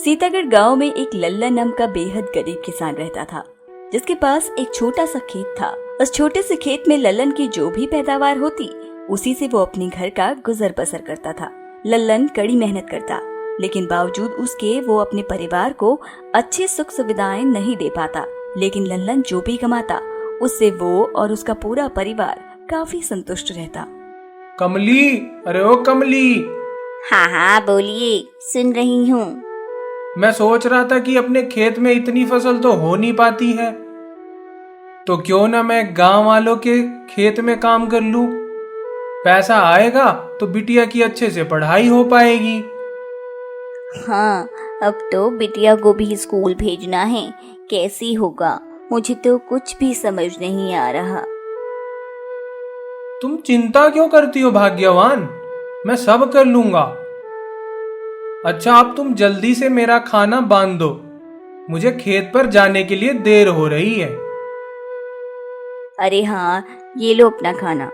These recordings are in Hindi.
सीतागढ़ गांव में एक लल्लन नाम का बेहद गरीब किसान रहता था, जिसके पास एक छोटा सा खेत था। उस छोटे से खेत में लल्लन की जो भी पैदावार होती, उसी से वो अपने घर का गुजर बसर करता था। लल्लन कड़ी मेहनत करता, लेकिन बावजूद उसके वो अपने परिवार को अच्छी सुख सुविधाएं नहीं दे पाता। लेकिन लल्लन जो भी कमाता, उससे वो और उसका पूरा परिवार काफी संतुष्ट रहता। कमली, अरे ओ कमली। हाँ हाँ बोलिए, सुन रही हूँ। मैं सोच रहा था कि अपने खेत में इतनी फसल तो हो नहीं पाती है, तो क्यों ना मैं गांव वालों के खेत में काम कर लूं। पैसा आएगा तो बिटिया की अच्छे से पढ़ाई हो पाएगी। हाँ, अब तो बिटिया को भी स्कूल भेजना है। कैसी होगा, मुझे तो कुछ भी समझ नहीं आ रहा। तुम चिंता क्यों करती हो भाग्यवान, मैं सब कर लूंगा। अच्छा, अब तुम जल्दी से मेरा खाना बांध दो, मुझे खेत पर जाने के लिए देर हो रही है। अरे हाँ, ये लो अपना खाना।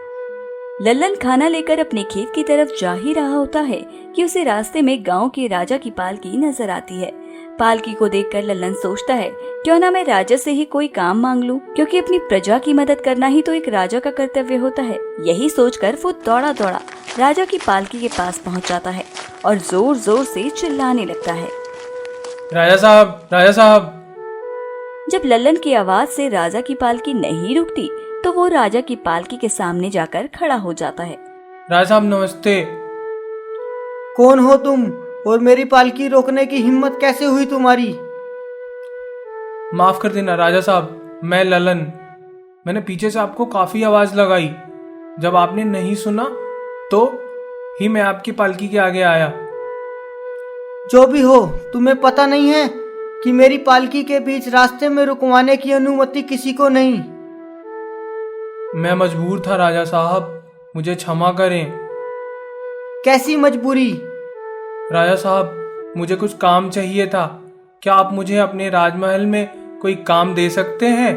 लल्लन खाना लेकर अपने खेत की तरफ जा ही रहा होता है कि उसे रास्ते में गांव के राजा की पालकी नजर आती है। पालकी को देखकर लल्लन सोचता है, क्यों ना मैं राजा से ही कोई काम मांग लूं, क्योंकि अपनी प्रजा की मदद करना ही तो एक राजा का कर्तव्य होता है। यही सोचकर वो दौड़ा दौड़ा राजा की पालकी के पास पहुंच जाता है और जोर जोर से चिल्लाने लगता है, राजा साहब, राजा साहब। जब लल्लन की आवाज से राजा की पालकी नहीं रुकती, तो वो राजा की पालकी के सामने जाकर खड़ा हो जाता है। राजा साहब नमस्ते। कौन हो तुम और मेरी पालकी रोकने की हिम्मत कैसे हुई तुम्हारी? माफ कर देना राजा साहब, मैं ललन। मैंने पीछे से आपको काफी आवाज लगाई, जब आपने नहीं सुना तो ही मैं आपकी पालकी के आगे आया। जो भी हो, तुम्हें पता नहीं है कि मेरी पालकी के बीच रास्ते में रुकवाने की अनुमति किसी को नहीं। मैं मजबूर था राजा साहब, मुझे क्षमा करें। कैसी मजबूरी? राजा साहब, मुझे कुछ काम चाहिए था। क्या आप मुझे अपने राजमहल में कोई काम दे सकते हैं?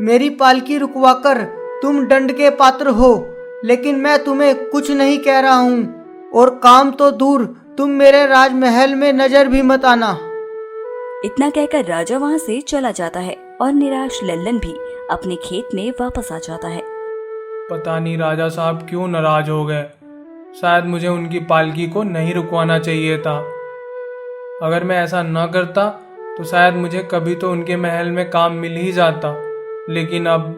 मेरी पालकी रुकवाकर तुम दंड के पात्र हो, लेकिन मैं तुम्हें कुछ नहीं कह रहा हूँ। और काम तो दूर, तुम मेरे राजमहल में नजर भी मत आना। इतना कहकर राजा वहाँ से चला जाता है और निराश लल्लन भी अपने खेत में वापस आ जाता है। पता नहीं राजा साहब क्यों नाराज हो गए। शायद मुझे उनकी पालकी को नहीं रुकवाना चाहिए था। अगर मैं ऐसा न करता तो शायद मुझे कभी तो उनके महल में काम मिल ही जाता, लेकिन अब।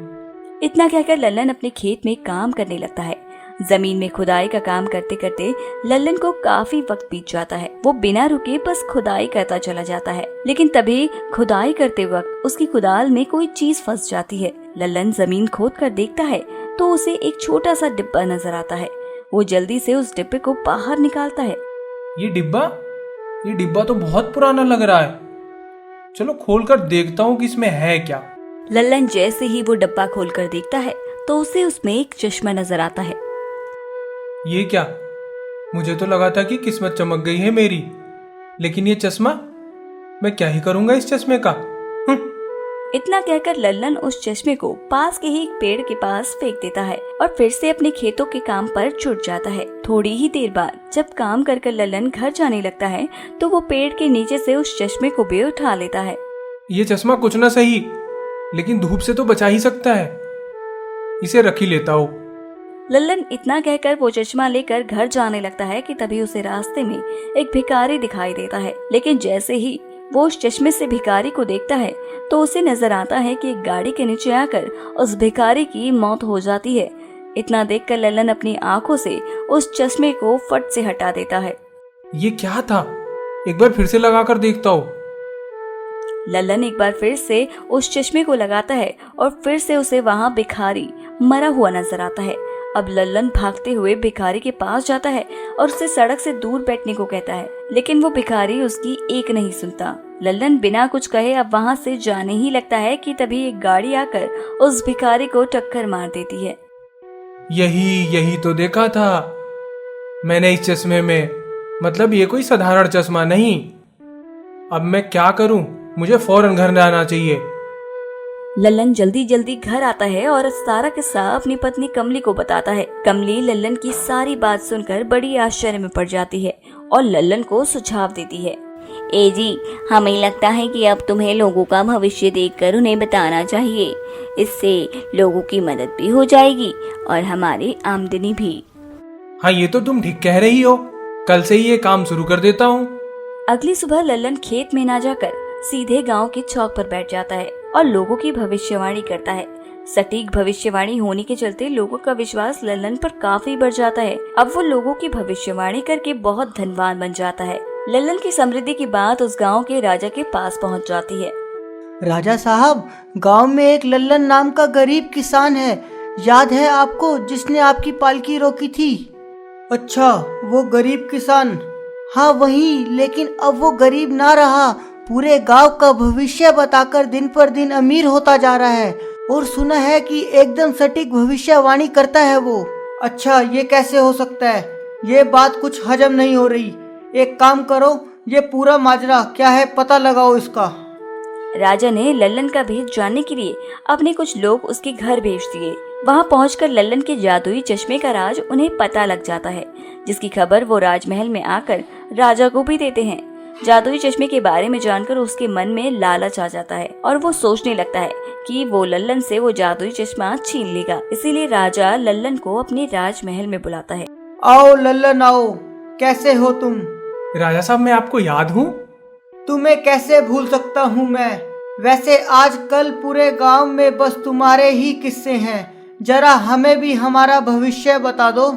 इतना कहकर लल्लन अपने खेत में काम करने लगता है। जमीन में खुदाई का काम करते करते लल्लन को काफी वक्त बीत जाता है। वो बिना रुके बस खुदाई करता चला जाता है, लेकिन तभी खुदाई करते वक्त उसकी कुदाल में कोई चीज फंस जाती है। लल्लन जमीन खोद कर देखता है तो उसे एक छोटा सा डिब्बा नजर आता है। वो जल्दी से उस डिब्बे को बाहर निकालता है। ये डिब्बा तो बहुत पुराना लग रहा है। चलो खोल कर देखता हूँ कि इसमें है क्या। लल्लन जैसे ही वो डब्बा खोलकर देखता है तो उसे उसमें एक चश्मा नजर आता है। ये क्या? मुझे तो लगा था कि किस्मत चमक गई है मेरी, लेकिन ये चश्मा, मैं क्या ही करूंगा इस चश्मे का। इतना कहकर लल्लन उस चश्मे को पास के ही एक पेड़ के पास फेंक देता है और फिर से अपने खेतों के काम पर जुट जाता है। थोड़ी ही देर बाद जब काम कर लल्लन घर जाने लगता है तो वो पेड़ के नीचे से उस चश्मे को भी उठा लेता है। ये चश्मा कुछ ना सही, लेकिन धूप से तो बचा ही सकता है। इसे रख ही लेता हूँ। लल्लन इतना कहकर वो चश्मा लेकर घर जाने लगता है कि तभी उसे रास्ते में एक भिखारी दिखाई देता है। लेकिन जैसे ही वो उस चश्मे से भिखारी को देखता है तो उसे नजर आता है कि एक गाड़ी के नीचे आकर उस भिखारी की मौत हो जाती है। इतना देखकर लल्लन अपनी आंखों से उस चश्मे को फट से हटा देता है। ये क्या था? एक बार फिर से लगा कर देखता हूँ। लल्लन एक बार फिर से उस चश्मे को लगाता है और फिर से उसे वहाँ भिखारी मरा हुआ नजर आता है। अब लल्लन भागते हुए भिखारी के पास जाता है और उससे सड़क से दूर बैठने को कहता है, लेकिन वो भिखारी उसकी एक नहीं सुनता। लल्लन बिना कुछ कहे अब वहाँ से जाने ही लगता है कि तभी एक गाड़ी आकर उस भिखारी को टक्कर मार देती है। यही तो देखा था मैंने इस चश्मे में। मतलब ये कोई साधारण चश्मा नहीं। अब मैं क्या करूं? मुझे फौरन घर जाना चाहिए। लल्लन जल्दी जल्दी घर आता है और सारा किस्सा अपनी पत्नी कमली को बताता है। कमली लल्लन की सारी बात सुनकर बड़ी आश्चर्य में पड़ जाती है और लल्लन को सुझाव देती है। ए जी, हमें लगता है कि अब तुम्हें लोगों का भविष्य देखकर उन्हें बताना चाहिए। इससे लोगों की मदद भी हो जाएगी और हमारी आमदनी भी। हाँ, ये तो तुम ठीक कह रही हो। कल से ही ये काम शुरू कर देता हूँ। अगली सुबह लल्लन खेत में ना जाकर सीधे गांव के चौक पर बैठ जाता है और लोगों की भविष्यवाणी करता है। सटीक भविष्यवाणी होने के चलते लोगों का विश्वास लल्लन पर काफी बढ़ जाता है। अब वो लोगों की भविष्यवाणी करके बहुत धनवान बन जाता है। लल्लन की समृद्धि की बात उस गांव के राजा के पास पहुंच जाती है। राजा साहब, गांव में एक लल्लन नाम का गरीब किसान है, याद है आपको, जिसने आपकी पालकी रोकी थी? अच्छा, वो गरीब किसान? हाँ वही, लेकिन अब वो गरीब ना रहा, पूरे गांव का भविष्य बताकर दिन पर दिन अमीर होता जा रहा है। और सुना है कि एकदम सटीक भविष्यवाणी करता है वो। अच्छा, ये कैसे हो सकता है? ये बात कुछ हजम नहीं हो रही। एक काम करो, ये पूरा माजरा क्या है पता लगाओ इसका। राजा ने लल्लन का भेद जानने के लिए अपने कुछ लोग उसके घर भेज दिए। वहां पहुंचकर लल्लन के जादुई चश्मे का राज उन्हें पता लग जाता है, जिसकी खबर वो राजमहल में आकर राजा को भी देते हैं। जादुई चश्मे के बारे में जानकर उसके मन में लालच आ जाता है और वो सोचने लगता है कि वो लल्लन से वो जादुई चश्मा छीन लेगा। इसीलिए राजा लल्लन को अपने राजमहल में बुलाता है। आओ लल्लन आओ, कैसे हो तुम? राजा साहब, मैं आपको याद हूँ। तुम्हें कैसे भूल सकता हूँ मैं? वैसे आजकल पूरे गांव में बस तुम्हारे ही किस्से हैं, जरा हमें भी हमारा भविष्य बता दो।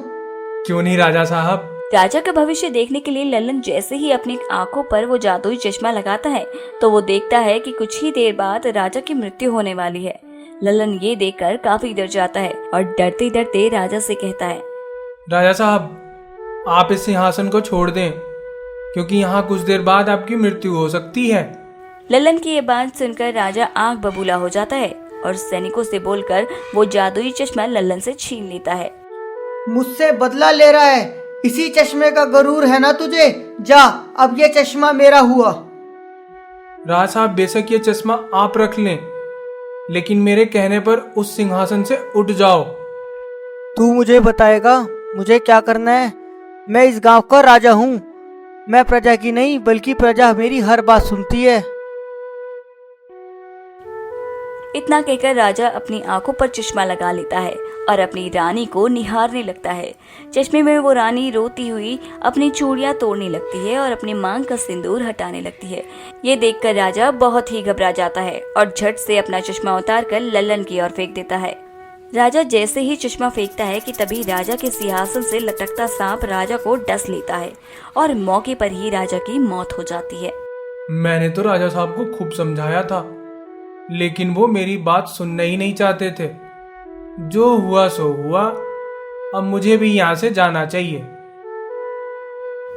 क्यों नहीं राजा साहब। राजा का भविष्य देखने के लिए लल्लन जैसे ही अपनी आंखों पर वो जादुई चश्मा लगाता है तो वो देखता है कि कुछ ही देर बाद राजा की मृत्यु होने वाली है। लल्लन ये देखकर काफी डर जाता है और डरते डरते राजा से कहता है, राजा साहब, आप इस सिंहासन को छोड़ दें, क्योंकि यहाँ कुछ देर बाद आपकी मृत्यु हो सकती है। लल्लन की ये बात सुनकर राजा आंख बबूला हो जाता है और सैनिकों से बोलकर वो जादुई चश्मा लल्लन से छीन लेता है। मुझसे बदला ले रहा है, इसी चश्मे का गरूर है ना तुझे? जा, अब ये चश्मा मेरा हुआ। राजा साहब, बेशक ये चश्मा आप रख लें, लेकिन मेरे कहने पर उस सिंहासन से उठ जाओ। तू मुझे बताएगा मुझे क्या करना है? मैं इस गांव का राजा हूँ। मैं प्रजा की नहीं, बल्कि प्रजा मेरी हर बात सुनती है। इतना कहकर राजा अपनी आंखों पर चश्मा लगा लेता है और अपनी रानी को निहारने लगता है। चश्मे में वो रानी रोती हुई अपनी चूड़ियां तोड़ने लगती है और अपनी मांग का सिंदूर हटाने लगती है। ये देखकर राजा बहुत ही घबरा जाता है और झट से अपना चश्मा उतारकर लल्लन की ओर फेंक देता है। राजा जैसे ही चश्मा फेंकता है कि तभी राजा के सिंहासन से लटकता सांप राजा को डस लेता है और मौके पर ही राजा की मौत हो जाती है। मैंने तो राजा साहब को खूब समझाया था, लेकिन वो मेरी बात सुनना ही नहीं चाहते थे। जो हुआ सो हुआ, अब मुझे भी यहाँ से जाना चाहिए।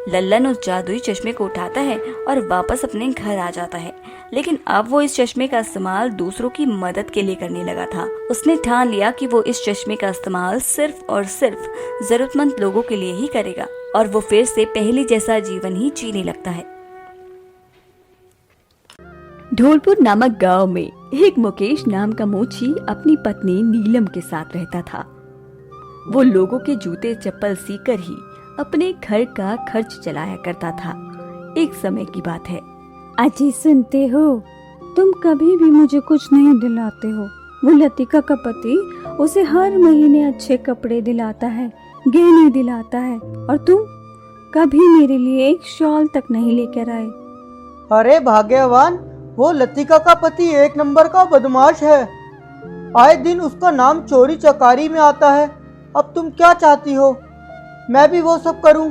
लल्लन उस जादुई चश्मे को उठाता है और वापस अपने घर आ जाता है, लेकिन अब वो इस चश्मे का इस्तेमाल दूसरों की मदद के लिए करने लगा था। उसने ठान लिया कि वो इस चश्मे का इस्तेमाल सिर्फ और सिर्फ जरूरतमंद लोगों के लिए ही करेगा और वो फिर से पहले जैसा जीवन ही जीने लगता है। ढोलपुर नामक गांव में एक मुकेश नाम का मोची अपनी पत्नी नीलम के साथ रहता था। वो लोगों के जूते चप्पल सीकर ही अपने घर का खर्च चलाया करता था। एक समय की बात है। अजी, सुनते हो, तुम कभी भी मुझे कुछ नहीं दिलाते हो। वो लतिका का पति उसे हर महीने अच्छे कपड़े दिलाता है, गहने दिलाता है, और तुम कभी मेरे लिए एक शॉल तक नहीं लेकर आए। अरे भाग्यवान, वो लतिका का पति एक नंबर का बदमाश है। आए दिन उसका नाम चोरी चकारी में आता है। अब तुम क्या चाहती हो, मैं भी वो सब करूं?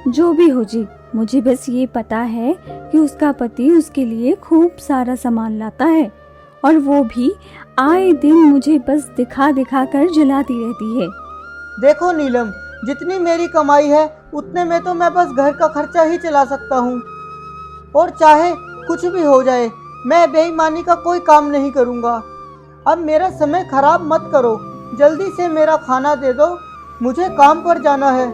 जो भी हो जी, मुझे बस ये पता है कि उसका पति उसके लिए खूब सारा सामान लाता है और वो भी आए दिन मुझे बस दिखा दिखा कर जलाती रहती है। देखो नीलम, जितनी मेरी कमाई है उतने में तो मैं बस घर का खर्चा ही चला सकता हूँ, और चाहे कुछ भी हो जाए मैं बेईमानी का कोई काम नहीं करूँगा। अब मेरा समय खराब मत करो, जल्दी से मेरा खाना दे दो, मुझे काम पर जाना है।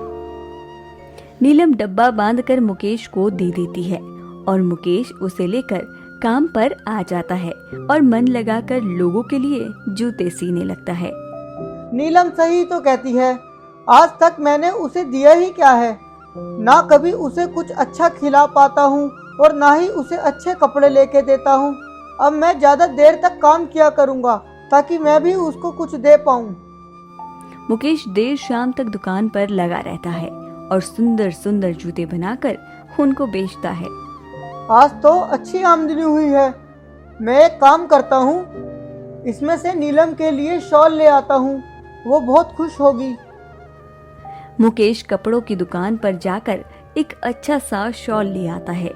नीलम डब्बा बांधकर मुकेश को दे देती है और मुकेश उसे लेकर काम पर आ जाता है और मन लगाकर लोगों के लिए जूते सीने लगता है। नीलम सही तो कहती है, आज तक मैंने उसे दिया ही क्या है। ना कभी उसे कुछ अच्छा खिला पाता हूँ और ना ही उसे अच्छे कपड़े लेके देता हूँ। अब मैं ज़्यादा देर तक काम किया करूँगा ताकि मैं भी उसको कुछ दे पाऊँ। मुकेश देर शाम तक दुकान पर लगा रहता है और सुंदर सुंदर जूते बनाकर उनको बेचता है। आज तो अच्छी आमदनी हुई है। मैं एक काम करता हूँ, इसमें से नीलम के लिए शॉल ले आता हूँ, वो बहुत खुश होगी। मुकेश कपड़ों की दुकान पर जाकर एक अच्छा सा शॉल ले आता है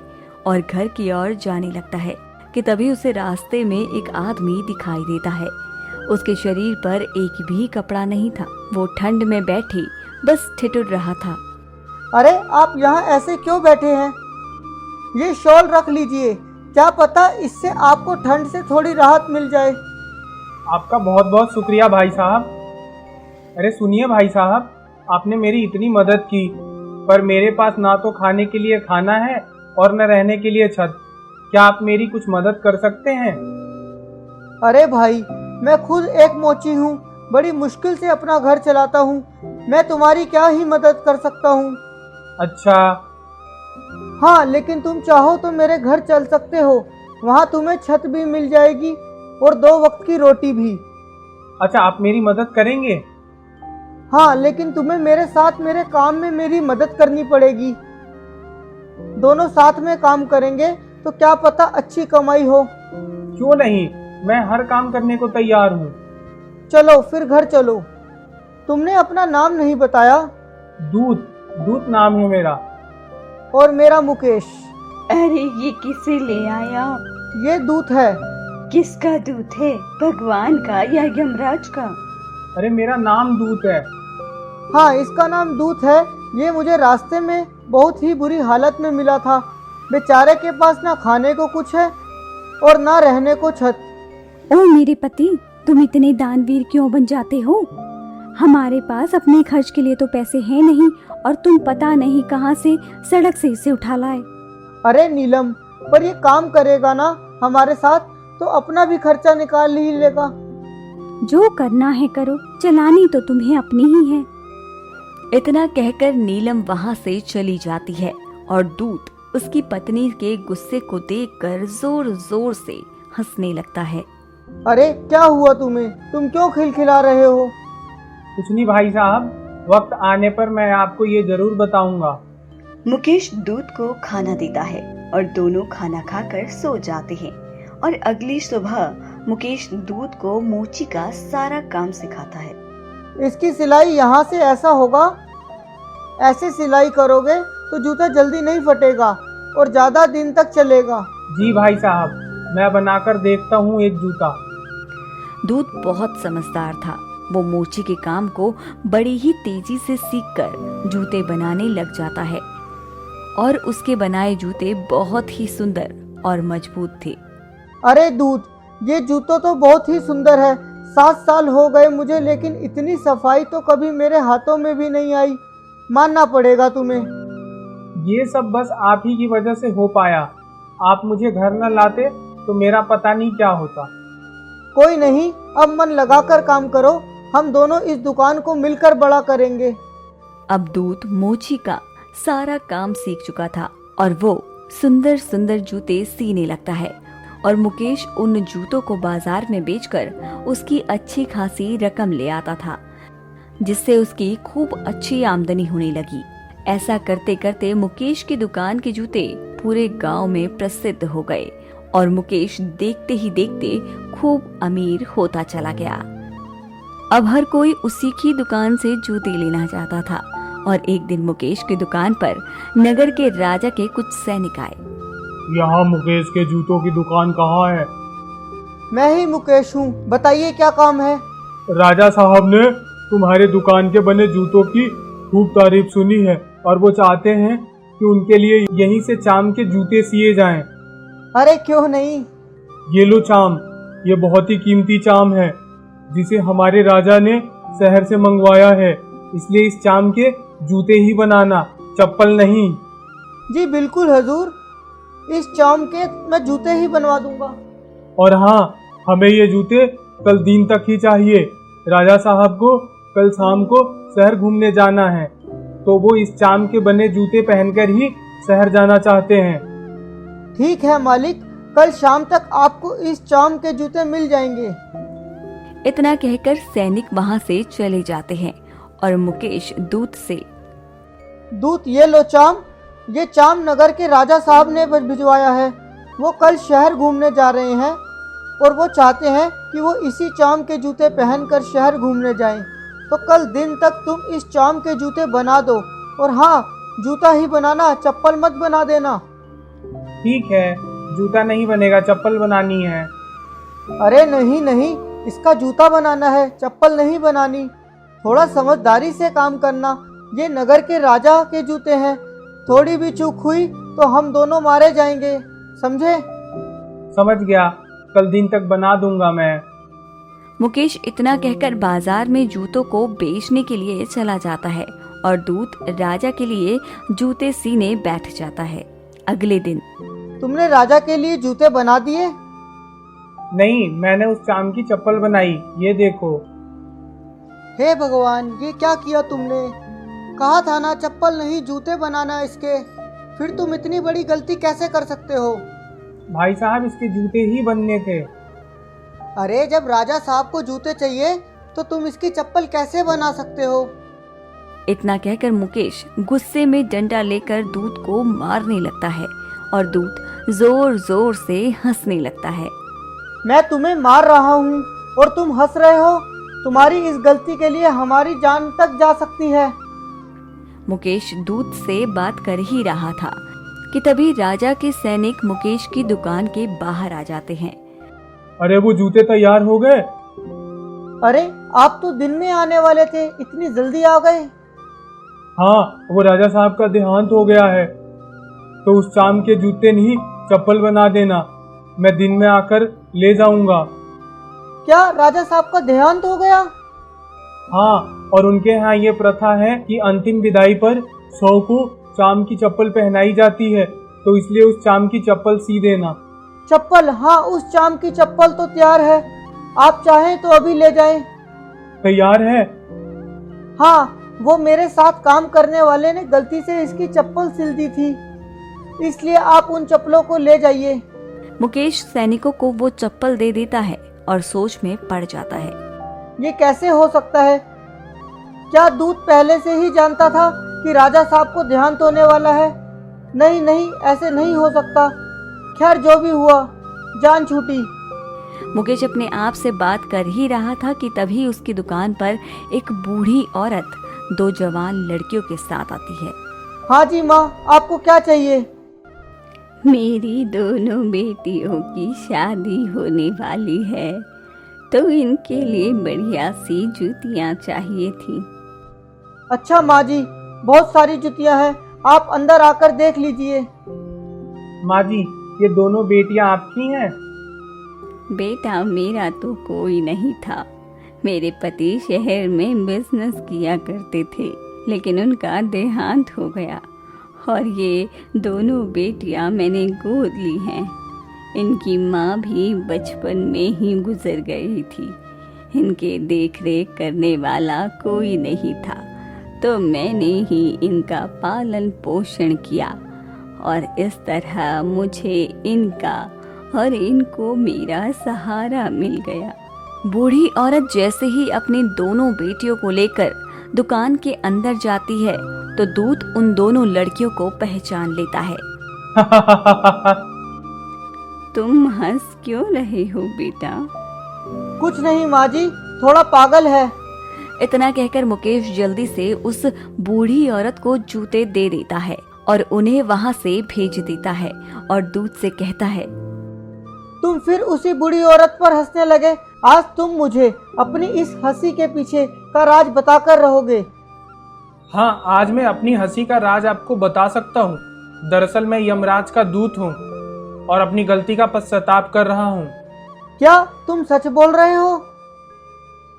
और घर की ओर जाने लगता है कि तभी उसे रास्ते में एक आदमी दिखाई देता है। उसके शरीर पर एक भी कपड़ा नहीं था। वो ठंड में बैठी बस ठिठुर रहा था। अरे आप यहाँ ऐसे क्यों बैठे हैं? ये शॉल रख लीजिए, क्या पता इससे आपको ठंड से थोड़ी राहत मिल जाए। आपका बहुत बहुत शुक्रिया भाई साहब। अरे सुनिए भाई साहब, आपने मेरी इतनी मदद की, पर मेरे पास ना तो खाने के लिए खाना है और न रहने के लिए छत। क्या आप मेरी कुछ मदद कर सकते हैं? अरे भाई, मैं खुद एक मोची हूँ, बड़ी मुश्किल से अपना घर चलाता हूँ। मैं तुम्हारी क्या ही मदद कर सकता हूँ। अच्छा। हाँ, लेकिन तुम चाहो तो मेरे घर चल सकते हो। वहाँ तुम्हें छत भी मिल जाएगी और 2 वक्त की रोटी भी। अच्छा, आप मेरी मदद करेंगे? हाँ, लेकिन तुम्हें मेरे साथ मेरे काम में मेरी मदद करनी पड़ेगी। दोनों साथ में काम करेंगे तो क्या पता अच्छी कमाई हो। क्यों नहीं, मैं हर काम करने को तैयार हूँ। चलो फिर घर चलो। तुमने अपना नाम नहीं बताया। दूत नाम है मेरा। और मेरा मुकेश। अरे ये किसे ले आया? ये दूत है। किसका दूत है, भगवान का या यमराज का? अरे मेरा नाम दूत है। हाँ, इसका नाम दूत है। ये मुझे रास्ते में बहुत ही बुरी हालत में मिला था। बेचारे के पास ना खाने को कुछ है और ना रहने को छत। ओ मेरे पति, तुम इतने दानवीर क्यों बन जाते हो? हमारे पास अपने खर्च के लिए तो पैसे हैं नहीं और तुम पता नहीं कहां से सड़क से इसे उठा लाए। अरे नीलम, पर ये काम करेगा ना हमारे साथ तो अपना भी खर्चा निकाल ही लेगा। जो करना है करो, चलानी तो तुम्हें अपनी ही है। इतना कहकर नीलम वहाँ से चली जाती है और दूत उसकी पत्नी के गुस्से को देखकर जोर जोर से हंसने लगता है। अरे क्या हुआ तुम्हें? तुम क्यों खिलखिला रहे हो? कुछ नहीं भाई साहब, वक्त आने पर मैं आपको ये जरूर बताऊंगा। मुकेश दूत को खाना देता है और दोनों खाना खाकर सो जाते हैं और अगली सुबह मुकेश दूत को मोची का सारा काम सिखाता है। इसकी सिलाई यहाँ से ऐसा होगा, ऐसे सिलाई करोगे तो जूता जल्दी नहीं फटेगा और ज्यादा दिन तक चलेगा। जी भाई साहब, मैं बनाकर देखता हूँ एक जूता। दूत बहुत समझदार था। वो मोची के काम को बड़ी ही तेजी से सीखकर जूते बनाने लग जाता है और उसके बनाए जूते बहुत ही सुंदर और मजबूत थे। अरे दूत, ये जूतों तो बहुत ही सुंदर है। 7 साल हो गए मुझे, लेकिन इतनी सफाई तो कभी मेरे हाथों में भी नहीं आई। मानना पड़ेगा तुम्हें। ये सब बस आप ही की वजह से हो पाया। आप मुझे घर न लाते तो मेरा पता नहीं क्या होता। कोई नहीं, अब मन लगाकर काम करो। हम दोनों इस दुकान को मिलकर बड़ा करेंगे। अब दूत मोची का सारा काम सीख चुका था और वो सुंदर सुंदर जूते सीने लगता है और मुकेश उन जूतों को बाजार में बेचकर उसकी अच्छी खासी रकम ले आता था, जिससे उसकी खूब अच्छी आमदनी होने लगी। ऐसा करते करते मुकेश की दुकान के जूते पूरे गांव में प्रसिद्ध हो गए और मुकेश देखते ही देखते खूब अमीर होता चला गया। अब हर कोई उसी की दुकान से जूते लेना चाहता था और एक दिन मुकेश की दुकान पर नगर के राजा के कुछ सैनिक आए। यहाँ मुकेश के जूतों की दुकान कहाँ है? मैं ही मुकेश हूँ, बताइए क्या काम है? राजा साहब ने तुम्हारे दुकान के बने जूतों की खूब तारीफ सुनी है और वो चाहते हैं कि उनके लिए यहीं से चाम के जूते सिए जाएं। अरे क्यों नहीं। ये लो चाम, ये बहुत ही कीमती चाम है जिसे हमारे राजा ने शहर से मंगवाया है, इसलिए इस चाम के जूते ही बनाना, चप्पल नहीं। जी बिल्कुल हजूर। इस चाम के मैं जूते ही बनवा दूंगा। और हाँ, हमें ये जूते कल दिन तक ही चाहिए। राजा साहब को कल शाम को शहर घूमने जाना है, तो वो इस चाम के बने जूते पहनकर ही शहर जाना चाहते हैं। ठीक है मालिक, कल शाम तक आपको इस चाम के जूते मिल जाएंगे। इतना कहकर सैनिक वहां से चले जाते हैं और मुकेश दूत से, दूत ये लो चाम, ये चाम नगर के राजा साहब ने भिजवाया है। वो कल शहर घूमने जा रहे हैं और वो चाहते हैं कि वो इसी चाम के जूते पहनकर शहर घूमने जाएं। तो कल दिन तक तुम इस चाम के जूते बना दो, और हाँ, जूता ही बनाना, चप्पल मत बना देना। ठीक है, जूता नहीं बनेगा, चप्पल बनानी है। अरे नहीं नहीं, इसका जूता बनाना है, चप्पल नहीं बनानी। थोड़ा समझदारी से काम करना, ये नगर के राजा के जूते हैं। थोड़ी भी चूक हुई तो हम दोनों मारे जाएंगे, समझे? समझ गया, कल दिन तक बना दूंगा मैं। मुकेश इतना कहकर बाजार में जूतों को बेचने के लिए चला जाता है और दूत राजा के लिए जूते सीने बैठ जाता है। अगले दिन, तुमने राजा के लिए जूते बना दिए? नहीं, मैंने उस चाम की चप्पल बनाई, ये देखो। हे भगवान, ये क्या किया तुमने? कहा था ना चप्पल नहीं जूते बनाना इसके, फिर तुम इतनी बड़ी गलती कैसे कर सकते हो? भाई साहब, इसके जूते ही बनने थे। अरे जब राजा साहब को जूते चाहिए तो तुम इसकी चप्पल कैसे बना सकते हो? इतना कहकर मुकेश गुस्से में डंडा लेकर दूत को मारने लगता है और दूत जोर जोर से हंसने लगता है। मैं तुम्हें मार रहा हूँ और तुम हंस रहे हो? तुम्हारी इस गलती के लिए हमारी जान तक जा सकती है। मुकेश दूत से बात कर ही रहा था कि तभी राजा के सैनिक मुकेश की दुकान के बाहर आ जाते हैं। अरे वो जूते तैयार हो गए? अरे आप तो दिन में आने वाले थे, इतनी जल्दी आ गए? हाँ, वो राजा साहब का देहांत हो गया है, तो उस चाम के जूते नहीं चप्पल बना देना, मैं दिन में आकर ले जाऊंगा। क्या राजा साहब का देहांत हो गया? हाँ, और उनके यहाँ ये प्रथा है कि अंतिम विदाई पर 100 को चाम की चप्पल पहनाई जाती है, तो इसलिए उस चाम की चप्पल सी देना। चप्पल? हाँ, उस चाम की चप्पल तो तैयार है, आप चाहें तो अभी ले जाएं। तैयार है? हाँ, वो मेरे साथ काम करने वाले ने गलती से इसकी चप्पल सिल दी थी, इसलिए आप उन चप्पलों को ले जाइए। मुकेश सैनिकों को वो चप्पल दे देता है और सोच में पड़ जाता है। ये कैसे हो सकता है? क्या दूत पहले से ही जानता था कि राजा साहब को देहांत होने वाला है? नहीं नहीं, ऐसे नहीं हो सकता। खैर, जो भी हुआ, जान छूटी। मुकेश अपने आप से बात कर ही रहा था कि तभी उसकी दुकान पर एक बूढ़ी औरत 2 जवान लड़कियों के साथ आती है। हाँ जी माँ, आपको क्या चाहिए? मेरी दोनों बेटियों की शादी होने वाली है, तो इनके लिए बढ़िया सी जूतियाँ चाहिए थी। अच्छा माँ जी, बहुत सारी जुतियाँ हैं, आप अंदर आकर देख लीजिए। माँ जी, ये दोनों बेटियां आपकी हैं? बेटा मेरा तो कोई नहीं था। मेरे पति शहर में बिजनेस किया करते थे, लेकिन उनका देहांत हो गया और ये दोनों बेटियां मैंने गोद ली हैं। इनकी माँ भी बचपन में ही गुजर गई थी। इनके देख रेख करने वाला कोई नहीं था, तो मैंने ही इनका पालन पोषण किया और इस तरह मुझे इनका और इनको मेरा सहारा मिल गया। बूढ़ी औरत जैसे ही अपनी दोनों बेटियों को लेकर दुकान के अंदर जाती है तो दूत उन दोनों लड़कियों को पहचान लेता है। तुम हंस क्यों रहे हो बेटा? कुछ नहीं माँ जी, थोड़ा पागल है। इतना कहकर मुकेश जल्दी से उस बूढ़ी औरत को जूते दे देता है और उन्हें वहां से भेज देता है और दूत से कहता है, तुम फिर उसी बूढ़ी औरत पर हंसने लगे। आज तुम मुझे अपनी इस हंसी के पीछे का राज बताकर रहोगे। हाँ, आज मैं अपनी हंसी का राज आपको बता सकता हूँ। दरअसल मैं यमराज का दूत हूँ और अपनी गलती का पश्चाताप कर रहा हूँ। क्या तुम सच बोल रहे हो?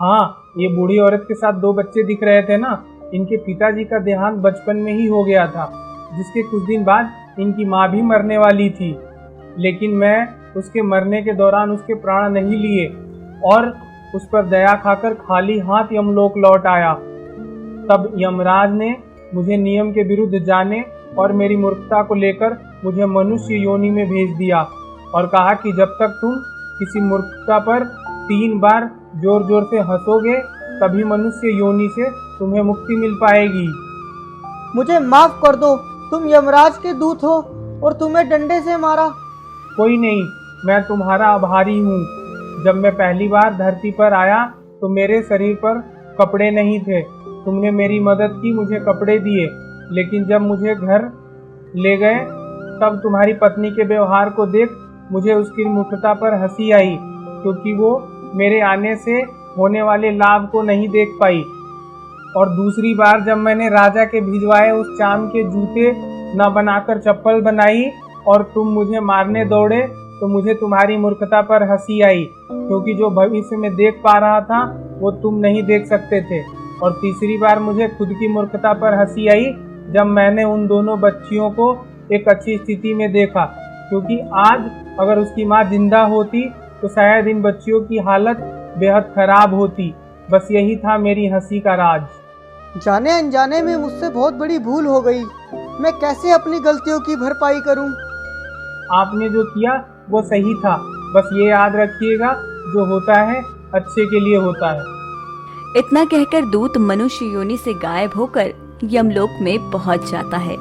हाँ, ये बूढ़ी औरत के साथ 2 बच्चे दिख रहे थे ना, इनके पिताजी का देहांत बचपन में ही हो गया था, जिसके कुछ दिन बाद इनकी माँ भी मरने वाली थी, लेकिन मैं उसके मरने के दौरान उसके प्राण नहीं लिए और उस पर दया खाकर खाली हाथ यमलोक लौट आया। तब यमराज ने मुझे नियम के विरुद्ध जाने और मेरी मूर्खता को लेकर मुझे मनुष्य योनि में भेज दिया और कहा कि जब तक तुम किसी मूर्खता पर 3 बार जोर जोर से हंसोगे तभी मनुष्य योनि से तुम्हें मुक्ति मिल पाएगी। मुझे माफ कर दो, तुम यमराज के दूत हो और तुम्हें डंडे से मारा। कोई नहीं, मैं तुम्हारा आभारी हूँ। जब मैं पहली बार धरती पर आया तो मेरे शरीर पर कपड़े नहीं थे। तुमने मेरी मदद की, मुझे कपड़े दिए, लेकिन जब मुझे घर ले गए तब तुम्हारी पत्नी के व्यवहार को देख मुझे उसकी मूर्खता पर हंसी आई, क्योंकि वो मेरे आने से होने वाले लाभ को नहीं देख पाई। और दूसरी बार जब मैंने राजा के भिजवाए उस चांद के जूते न बनाकर चप्पल बनाई और तुम मुझे मारने दौड़े तो मुझे तुम्हारी मूर्खता पर हंसी आई, क्योंकि जो भविष्य में देख पा रहा था वो तुम नहीं देख सकते थे। और तीसरी बार मुझे खुद की मूर्खता पर हंसी आई जब मैंने उन दोनों बच्चियों को एक अच्छी स्थिति में देखा, क्योंकि आज अगर उसकी माँ जिंदा होती तो शायद इन बच्चियों की हालत बेहद खराब होती। बस यही था मेरी हंसी का राज। जाने अनजाने में मुझसे बहुत बड़ी भूल हो गई। मैं कैसे अपनी गलतियों की भरपाई करूं? आपने जो किया वो सही था। बस ये याद रखिएगा, जो होता है अच्छे के लिए होता है। इतना कहकर दूत मनुष्य योनि से गायब होकर यमलोक में पहुंच जाता है।